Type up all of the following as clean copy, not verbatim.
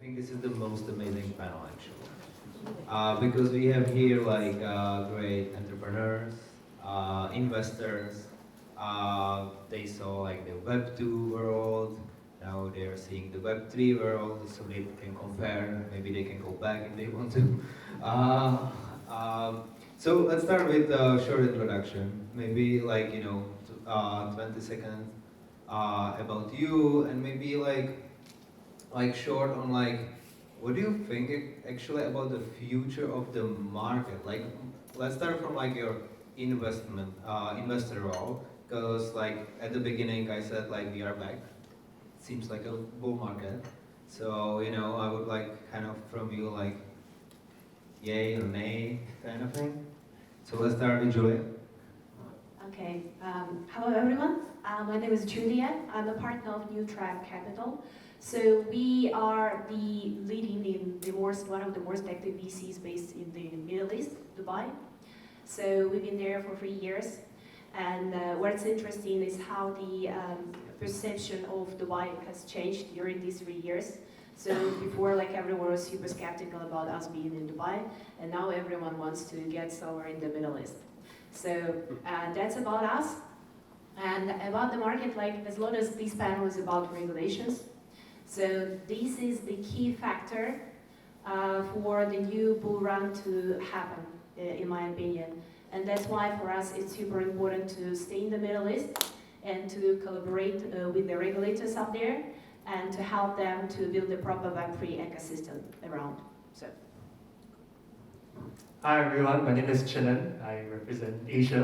think this is the most amazing panel actually. Because we have here like great entrepreneurs, investors. They saw like the web2 world. Now they're seeing the web3 world, so they can compare. Maybe they can go back if they want to. Uh, so let's start with a short introduction. Maybe like 20 seconds about you, and maybe like short on like what do you think actually about the future of the market? Like, let's start from like your investor role, because like at the beginning I said like we are back. Seems like a bull market. So I would like kind of from you like yay or nay kind of thing. So let's start with Juliet. Okay. Hello, everyone. My name is Juliet. I'm a partner of New Tribe Capital. So we are the leading in one of the most active VCs based in the Middle East, Dubai. So we've been there for 3 years. And what's interesting is how the perception of Dubai has changed during these 3 years. So before, like everyone was super skeptical about us being in Dubai, and now everyone wants to get somewhere in the Middle East. So that's about us. And about the market, like as long as this panel is about regulations, so this is the key factor for the new bull run to happen, in my opinion. And that's why for us it's super important to stay in the Middle East and to collaborate with the regulators up there and to help them to build a proper web3 ecosystem around. So. Hi everyone, my name is Chenan. I represent Asia,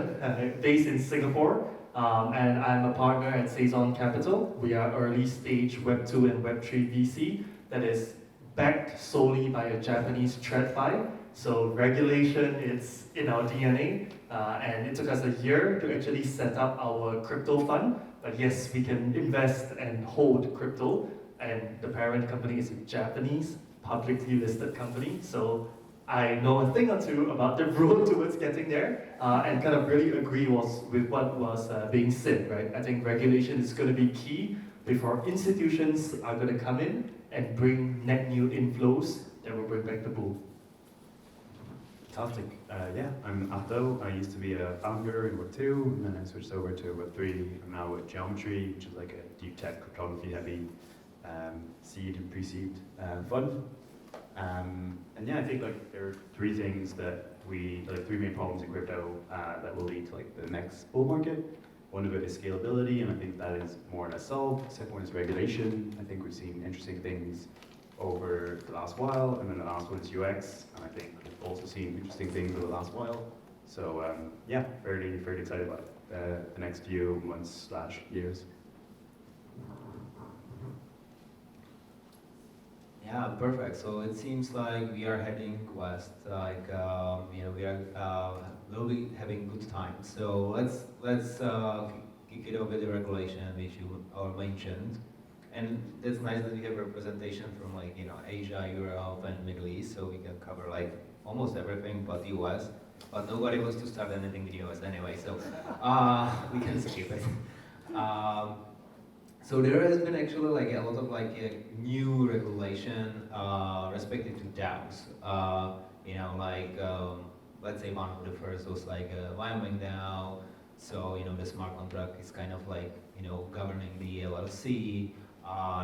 based in Singapore, and I'm a partner at Saison Capital. We are early stage Web2 and Web3 VC that is backed solely by a Japanese TradFi. So regulation is in our DNA, and it took us a year to actually set up our crypto fund. But yes, we can invest and hold crypto, and the parent company is a Japanese publicly listed company. So I know a thing or two about the road towards getting there, and kind of really agree with what was being said, right? I think regulation is going to be key before institutions are going to come in and bring net new inflows that will bring back the bull. Fantastic. Yeah, I'm Arthaud. I used to be a founder in Web2, and then I switched over to Web3. I'm now at Geometry, which is like a deep tech cryptography heavy seed and pre-seed fund. And yeah, I think like there are three things that three main problems in crypto that will lead to like the next bull market. One of it is scalability, and I think that is more or less solved. The second one is regulation. I think we've seen interesting things over the last while, and then the last one is UX, and I think we've also seen interesting things over the last while. So yeah, fairly excited about the next few months / years. Yeah, perfect. So it seems like we are heading west. Like we'll be having good time. So let's kick it off with the regulation which you all mentioned. And it's nice that we have representation from like Asia, Europe, and Middle East, so we can cover like almost everything but US. But nobody wants to start anything with US anyway, so we can skip it. So there has been actually like a lot of like new regulation respective to DAOs. Let's say one of the first was like Wyoming DAO. So the smart contract is kind of like governing the LLC.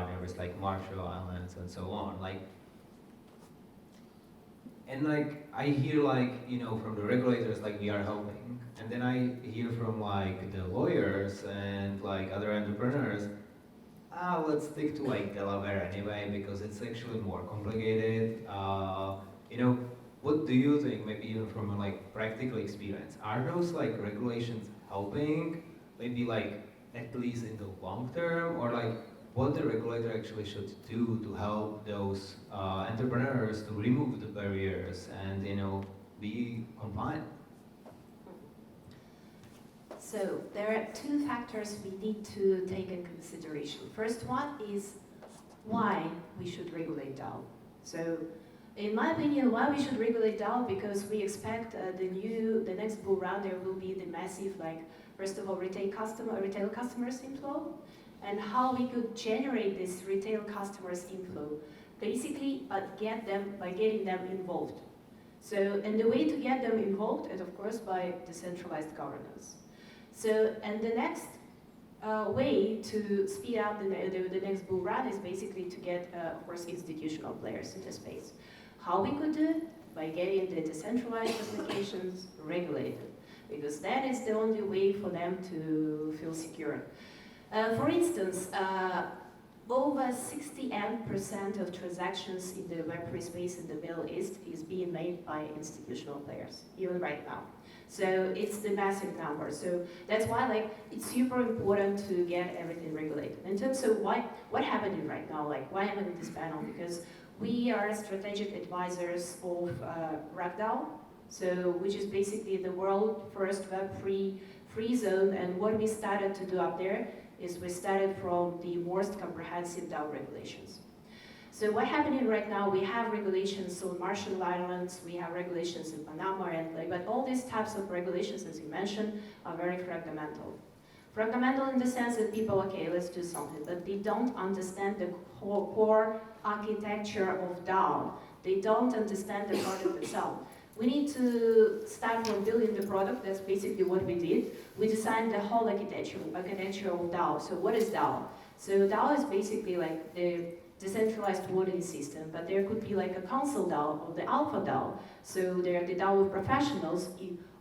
There was like Marshall Islands and so on. And I hear from the regulators we are helping, and then I hear from the lawyers and other entrepreneurs, let's stick to Delaware anyway because it's actually more complicated. What do you think? Maybe even from a practical experience, are those regulations helping? Maybe at least in the long term, or what the regulator actually should do to help those entrepreneurs to remove the barriers and be compliant? So there are two factors we need to take in consideration. First one is why we should regulate DAO. So in my opinion, why we should regulate DAO, because we expect the next bull run there will be the massive first of all retail customers inflow, and how we could generate this retail customers inflow. basically by getting them involved. So, and the way to get them involved is of course by decentralized governance. So, and the next way to speed up the next bull run is basically to get, of course, institutional players in the space. How we could do it? By getting the decentralized applications regulated, because that is the only way for them to feel secure. For instance, over 68% of transactions in the Web3 space in the Middle East is being made by institutional players, even right now. So it's the massive number. So that's why it's super important to get everything regulated. In terms of what happening right now, why am I in this panel? Because we are strategic advisors of RAGDAO, which is basically the world first Web3 free zone. And what we started to do up there is we started from the most comprehensive DAO regulations. So what's happening right now, we have regulations on Marshall Islands, we have regulations in Panama, but all these types of regulations, as you mentioned, are very fragmental. Fragmental in the sense that people, okay, let's do something, but they don't understand the core architecture of DAO. They don't understand the product itself. We need to start from building the product. That's basically what we did. We designed the whole architecture of DAO. So what is DAO? So DAO is basically the decentralized voting system, but there could be a council DAO or the alpha DAO. So they're the DAO of professionals,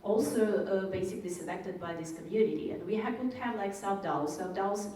also basically selected by this community. And we could have sub-DAOs. Sub-DAOs,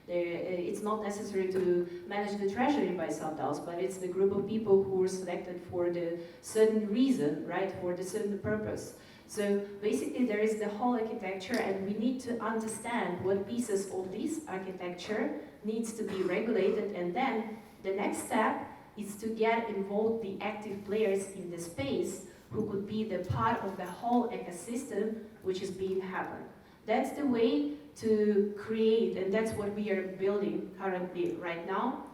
it's not necessary to manage the treasury by sub-DAOs, but it's the group of people who are selected for the certain reason, right, for the certain purpose. So basically there is the whole architecture, and we need to understand what pieces of this architecture needs to be regulated, and then the next step is to get involved the active players in the space who could be the part of the whole ecosystem which is being happen. That's the way to create, and that's what we are building currently right now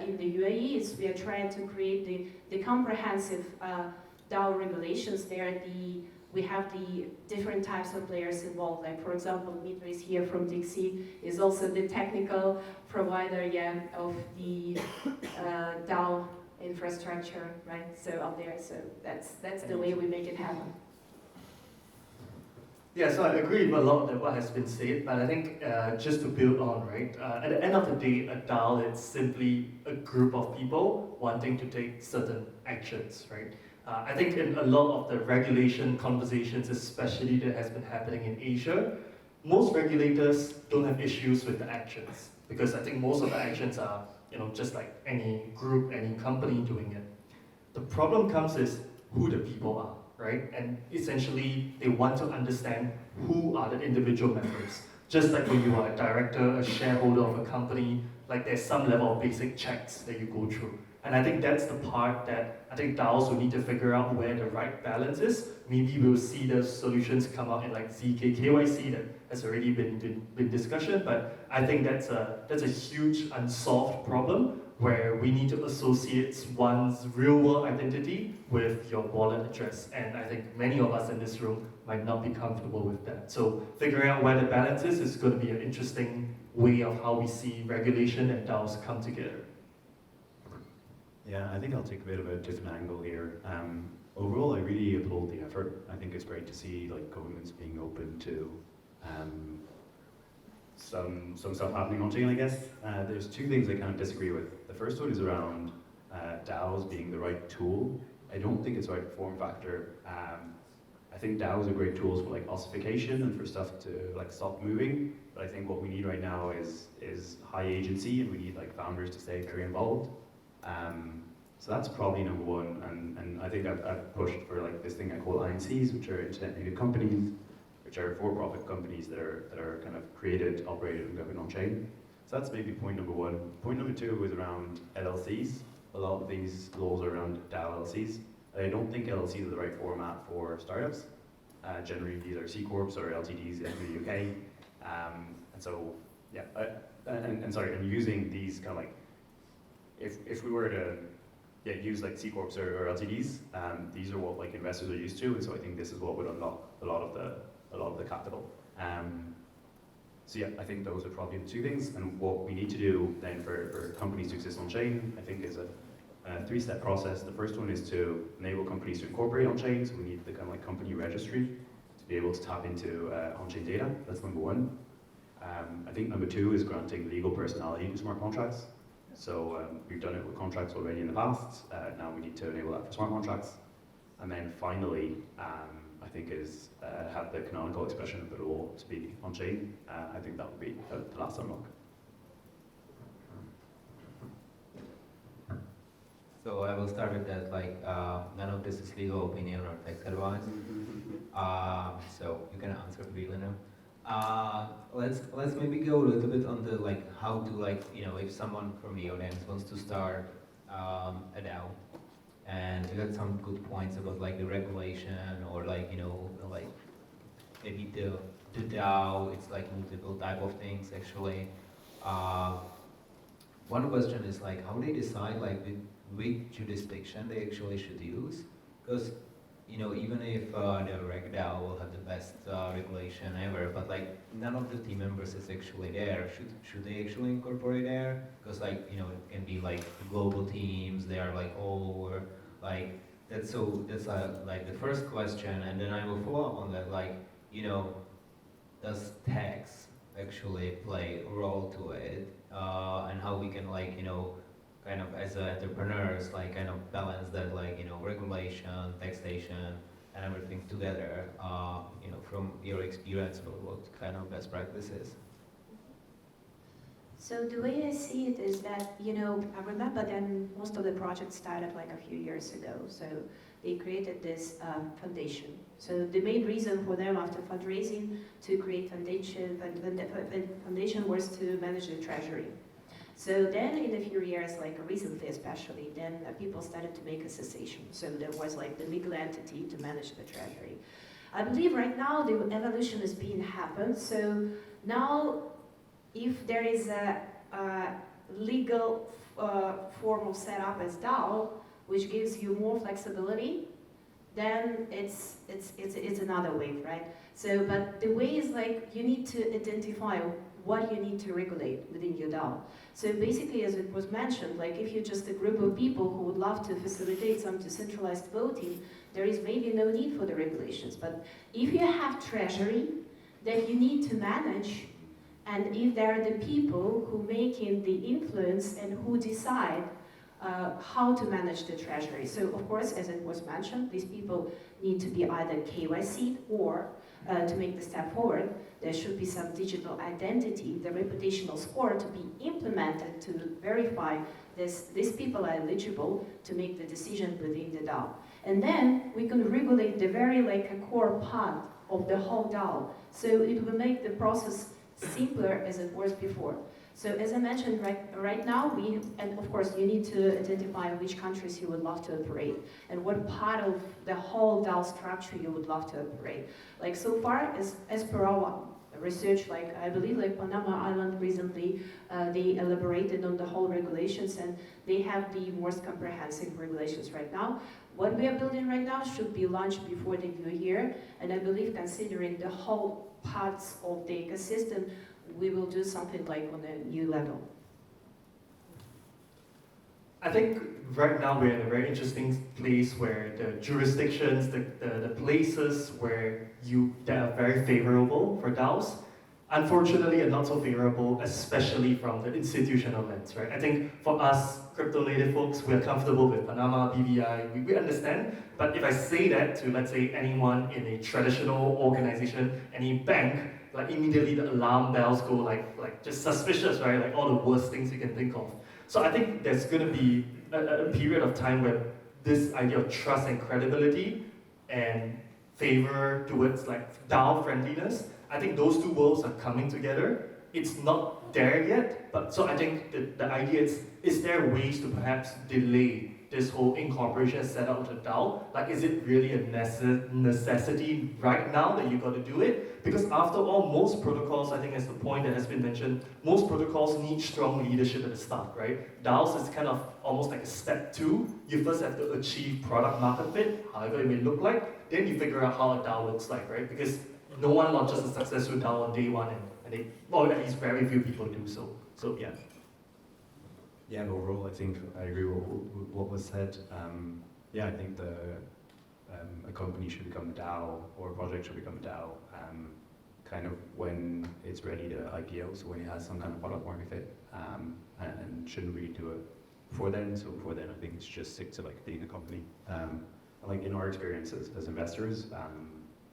in the UAE, is we are trying to create the comprehensive DAO regulations there. We have the different types of players involved. For example, Dmitry is here from Dixie, is also the technical provider of the DAO infrastructure, right? So up there, so that's the way we make it happen. Yeah, so I agree with a lot of what has been said, but I think just to build on, right, at the end of the day, a DAO, it's simply a group of people wanting to take certain actions, right? I think in a lot of the regulation conversations, especially that has been happening in Asia, most regulators don't have issues with the actions, because I think most of the actions are, just like any group, any company doing it. The problem comes is who the people are. Right? And essentially, they want to understand who are the individual members. Just like when you are a director, a shareholder of a company, there's some level of basic checks that you go through. And I think that's the part that I think DAOs will need to figure out where the right balance is. Maybe we'll see the solutions come out in ZK KYC that has already been discussion, but I think that's a huge unsolved problem where we need to associate one's real-world identity with your wallet address. And I think many of us in this room might not be comfortable with that. So figuring out where the balance is going to be an interesting way of how we see regulation and DAOs come together. Yeah, I think I'll take a bit of a different angle here. Overall, I really applaud the effort. I think it's great to see governments being open to some stuff happening on chain, I guess. There's two things I kind of disagree with. The first one is around DAOs being the right tool. I don't think it's the right form factor. I think DAOs are great tools for ossification and for stuff to stop moving. But I think what we need right now is high agency, and we need founders to stay very involved. So that's probably number one. And I think I've pushed for this thing I call INCs, which are internet native companies, which are for-profit companies that are kind of created, operated, and governed on chain. So that's maybe point number one. Point number two is around LLCs. A lot of these laws are around DAO LLCs. I don't think LLCs are the right format for startups. Generally, these are C Corps or LTDs in the UK. And so, yeah, and sorry, I'm using these kind of if we were to use C Corps or LTDs, these are what investors are used to, and so I think this is what would unlock a lot of the capital. So yeah, I think those are probably the two things. And what we need to do then for companies to exist on chain, I think is three-step process. The first one is to enable companies to incorporate on-chain. So we need the kind of like company registry to be able to tap into on-chain data. That's number one. I think number two is granting legal personality to smart contracts. So we've done it with contracts already in the past. Now we need to enable that for smart contracts. And then finally, I think is have the canonical expression of the law to be on-chain. I think that would be the last unlock. So I will start with that, like, none of this is legal opinion or tax advice. So you can answer freely now. Let's maybe go a little bit on the, like, how to, like, you know, if someone from the audience wants to start a DAO, and you got some good points about, like, the regulation or, like, you know, like, maybe the DAO, it's like multiple type of things actually. One question is, like, how they decide, like, which jurisdiction they actually should use, because, you know, even if the reg DAO will have the best regulation ever, but like none of the team members is actually there. Should they actually incorporate there? Because, like, you know, it can be like global teams. They are like all over. Like that's like the first question, and then I will follow up on that. Like, you know, does tax actually play a role to it, and how we can, like, you know, kind of as entrepreneurs, like, kind of balance that, like, you know, regulation, taxation, and everything together, you know, from your experience, what kind of best practices? So the way I see it is that, you know, I remember then most of the projects started like a few years ago. So they created this foundation. So the main reason for them after fundraising to create foundation was to manage the treasury. So then in a few years, like recently especially, then people started to make a cessation. So there was like the legal entity to manage the treasury. I believe right now the evolution is being happened. So now if there is a legal form of setup as DAO, which gives you more flexibility, then it's another wave, right? So, but the way is like you need to identify what you need to regulate within your DAO. So basically, as it was mentioned, like if you're just a group of people who would love to facilitate some decentralized voting, there is maybe no need for the regulations. But if you have treasury that you need to manage, and if there are the people who making the influence and who decide how to manage the treasury. So of course, as it was mentioned, these people need to be either KYC or to make the step forward, there should be some digital identity, the reputational score to be implemented to verify these people are eligible to make the decision within the DAO. And then we can regulate the very like a core part of the whole DAO. So it will make the process simpler as it was before. So as I mentioned, right now, and of course you need to identify which countries you would love to operate and what part of the whole DAO structure you would love to operate. Like so far, as per our research, like I believe like Panama Island recently, they elaborated on the whole regulations and they have the most comprehensive regulations right now. What we are building right now should be launched before the new year, and I believe considering the whole parts of the ecosystem, we will do something like on a new level. I think right now we're in a very interesting place where the jurisdictions, the places that are very favorable for DAOs, unfortunately are not so favorable, especially from the institutional lens, right? I think for us, crypto native folks, we're comfortable with Panama, BVI, we understand, but if I say that to, let's say, anyone in a traditional organization, any bank, like immediately the alarm bells go like just suspicious, right? Like all the worst things you can think of. So I think there's going to be a period of time where this idea of trust and credibility and favor towards like DAO friendliness, I think those two worlds are coming together. It's not there yet, but so I think the idea is there ways to perhaps delay this whole incorporation setup of the DAO? Like, is it really a necessity right now that you got to do it? Because after all, most protocols, I think as the point that has been mentioned, most protocols need strong leadership at the start, right? DAOs is kind of almost like a step two. You first have to achieve product market fit, however it may look like, then you figure out how a DAO looks like, right? Because no one launches a successful DAO on day one, and or at least very few people do so. So yeah. Yeah, overall, I think I agree with what was said. Yeah, I think a company should become a DAO, or a project should become a DAO, kind of when it's ready to IPO, so when it has some kind of product market fit, and shouldn't really do it before then. So before then, I think it's just stick to like being a company. And like in our experience as investors,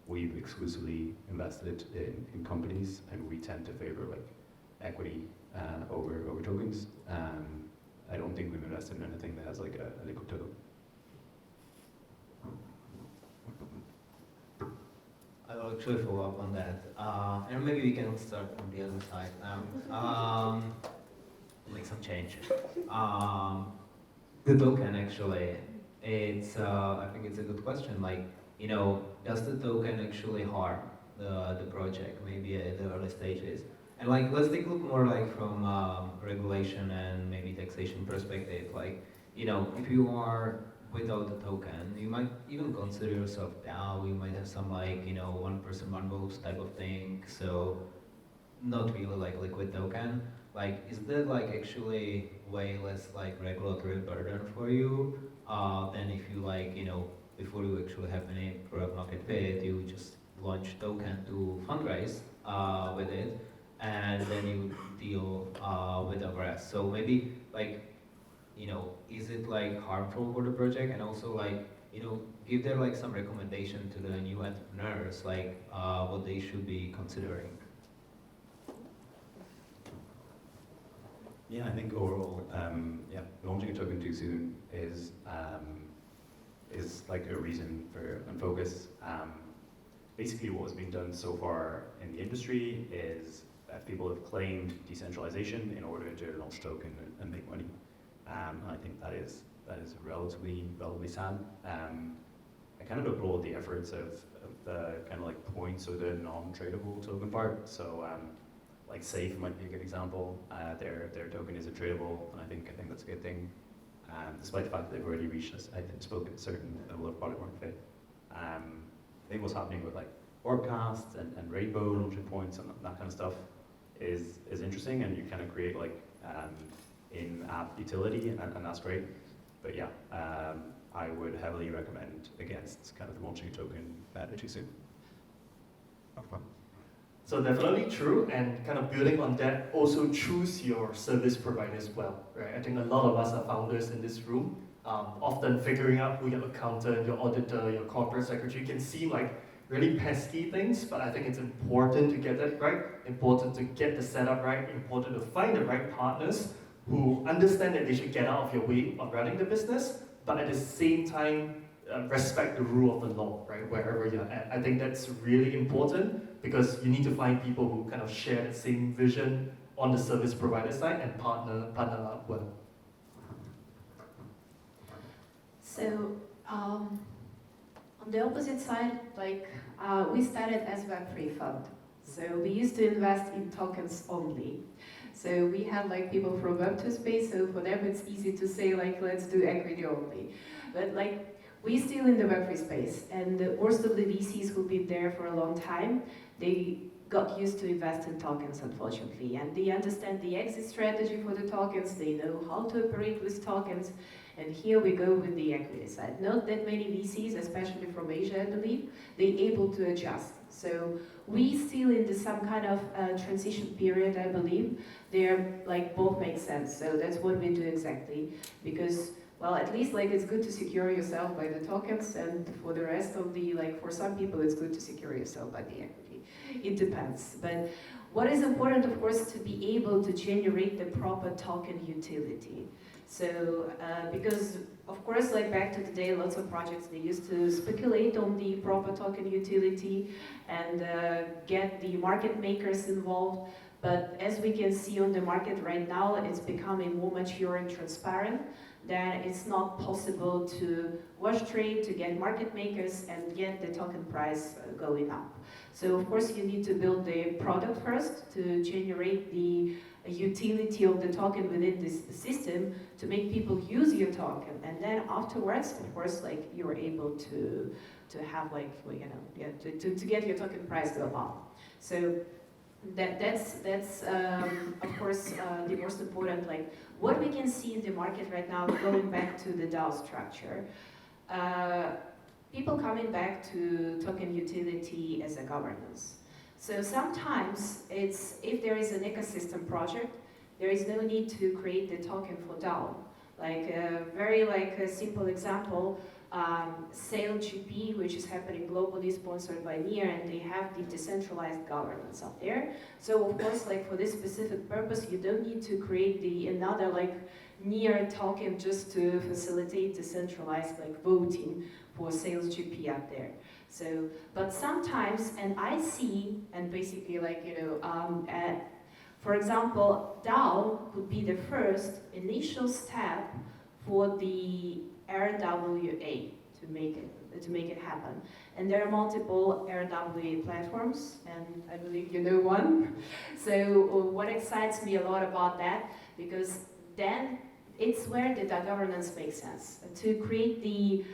we've exclusively invested in companies, and we tend to favor like equity over tokens. I don't think we've invested in anything that has like a liquid token. I'll actually follow up on that. And maybe we can start from the other side now. Make some change. The token actually, it's I think it's a good question. Like, you know, does the token actually harm the project maybe at the early stages? And like, let's take a look more like from regulation and maybe taxation perspective. Like, you know, if you are without the token, you might even consider yourself DAO. You might have some like, you know, one person, one vote type of thing. So not really like liquid token. Like, is that like actually way less like regulatory burden for you than if you like, you know, before you actually have any product market fit, you just launch token to fundraise with it, and then you deal with the rest. So maybe like, you know, is it like harmful for the project? And also like, you know, give there like some recommendation to the new entrepreneurs, like what they should be considering. Yeah, I think overall, yeah, launching a token too soon is like a reason for unfocus. Basically, what has been done so far in the industry is that people have claimed decentralization in order to launch a token and make money. And I think that is relatively sad. I kind of applaud the efforts of the kind of like points or the non-tradable token part. So like Safe might be a good example. Their token isn't tradable, and I think that's a good thing. Despite the fact that they've already reached a certain level of product market fit. I think what's happening with like Orbcast and Rainbow launching points and that kind of stuff is interesting, and you kind of create like in-app utility, and that's great. But yeah, I would heavily recommend against kind of launching a token too soon. So definitely true, and kind of building on that, also choose your service providers well, right? I think a lot of us are founders in this room. Often figuring out who your accountant, your auditor, your corporate secretary can seem like really pesky things, but I think it's important to get that right, important to get the setup right, important to find the right partners who understand that they should get out of your way of running the business, but at the same time, respect the rule of the law, right, wherever you're at. I think that's really important because you need to find people who kind of share the same vision on the service provider side and partner up well. So, on the opposite side, like we started as Web3 fund. So we used to invest in tokens only. So we had like people from Web2 space, so for them it's easy to say like, let's do equity only. But like, we still in the Web3 space, and most of the VCs who've been there for a long time, they got used to invest in tokens, unfortunately, and they understand the exit strategy for the tokens, they know how to operate with tokens, and here we go with the equity side. Not that many VCs, especially from Asia, I believe, they're able to adjust. So we still in some kind of transition period, I believe. They're like both make sense, so that's what we do exactly, because well, at least like it's good to secure yourself by the tokens, and for the rest of the, like for some people it's good to secure yourself by the equity. It depends. But what is important, of course, to be able to generate the proper token utility. So, because of course, like back to the day, lots of projects, they used to speculate on the proper token utility and get the market makers involved. But as we can see on the market right now, it's becoming more mature and transparent, that it's not possible to wash trade, to get market makers and get the token price going up. So of course you need to build the product first to generate the utility of the token within this system to make people use your token, and then afterwards, of course, like you're able to have like, you know, yeah, to get your token price go up. So That's of course the most important. Like what we can see in the market right now, going back to the DAO structure, people coming back to token utility as a governance. So sometimes it's if there is an ecosystem project, there is no need to create the token for DAO. Like a simple example. Sail GP, which is happening globally, sponsored by NIR, and they have the decentralized governance up there. So of course, like for this specific purpose, you don't need to create another like NIR token just to facilitate decentralized like voting for Sales GP up there. So, but sometimes, and I see, and basically like for example, DAO could be the first initial step for the RWA to make it happen. And there are multiple RWA platforms, and I believe you know one. So what excites me a lot about that, because then it's where the governance makes sense. To create the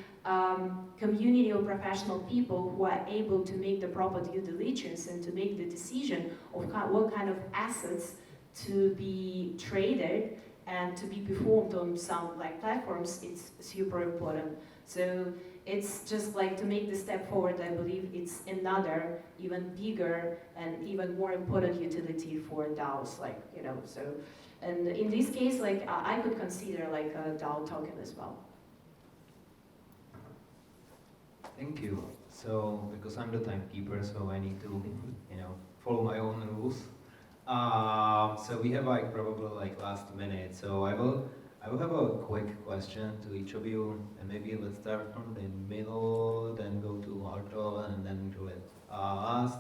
community of professional people who are able to make the proper due diligence and to make the decision of what kind of assets to be traded and to be performed on some like platforms, it's super important. So it's just like to make the step forward, I believe it's another even bigger and even more important utility for DAOs, like, so. And in this case, like I could consider like a DAO token as well. Thank you. So, because I'm the timekeeper, so I need to, follow my own rules. So we have like probably like last minute. So I will have a quick question to each of you, and maybe let's start from the middle, then go to Arthaud, and then Juliet last.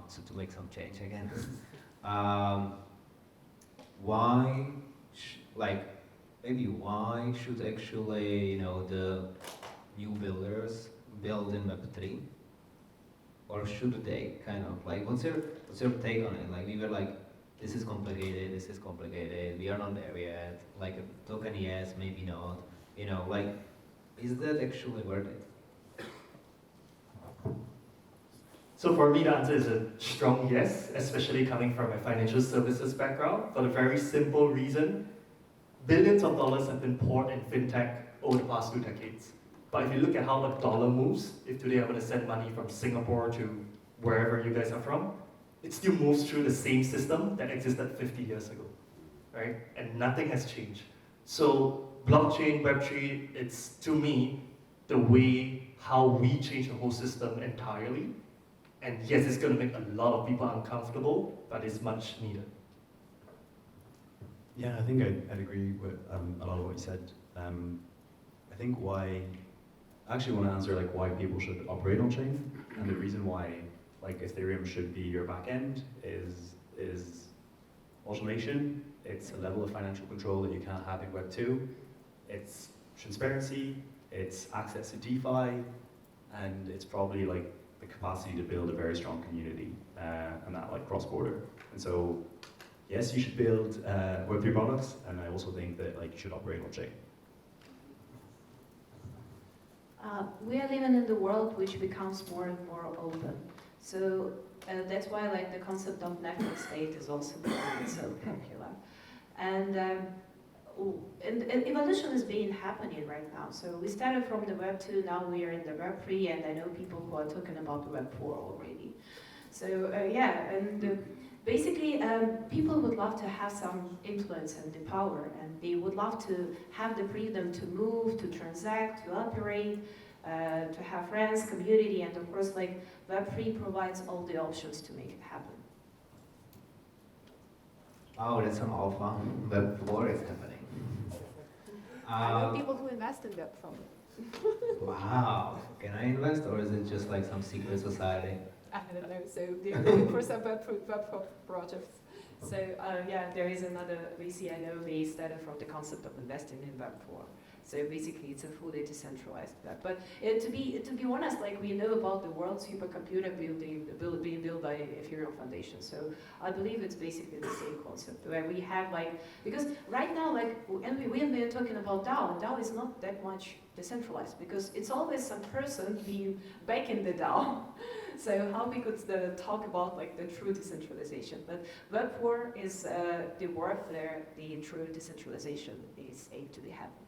So to make some change again. Why should actually the new builders build in Web3? Or should they kind of like, what's your take on it? Like we were like, this is complicated, we are not there yet, like a token yes, maybe not, like, is that actually worth it? So for me, the answer is a strong yes, especially coming from a financial services background, for the very simple reason, billions of dollars have been poured in fintech over the past 2 decades. But if you look at how the dollar moves, if today I'm going to send money from Singapore to wherever you guys are from, it still moves through the same system that existed 50 years ago, right? And nothing has changed. So blockchain, Web3, it's, to me, the way how we change the whole system entirely. And yes, it's going to make a lot of people uncomfortable, but it's much needed. Yeah, I think I'd agree with a lot of what you said. I think I actually want to answer like why people should operate on chain, and the reason why like Ethereum should be your backend is automation. It's a level of financial control that you can't have in Web2. It's transparency. It's access to DeFi, and it's probably like the capacity to build a very strong community and that like cross-border. And so, yes, you should build Web3 products, and I also think that like you should operate on chain. We are living in the world which becomes more and more open. So that's why like the concept of network state is also becoming so popular. And evolution is happening right now. So we started from the Web 2, now we are in the Web 3, and I know people who are talking about the Web 4 already. So basically people would love to have some influence and the power, and they would love to have the freedom to move, to transact, to operate, to have friends, community, and of course like Web3 provides all the options to make it happen. Oh, that's some alpha. Web 4 is happening. I know people who invest in Web 4. Wow. Can I invest, or is it just like some secret society? I don't know, so they're looking for some Web 4 projects. So there is another VC I know, they started from the concept of investing in Web 4. So basically it's a fully decentralized web. But to be honest, like we know about the world supercomputer being built by Ethereum Foundation. So I believe it's basically the same concept where we have like, because right now like, and we are talking about DAO, and DAO is not that much decentralized because it's always some person being back in the DAO. So how we could talk about like the true decentralization. But Web 4 is the word where the true decentralization is aimed to be happen.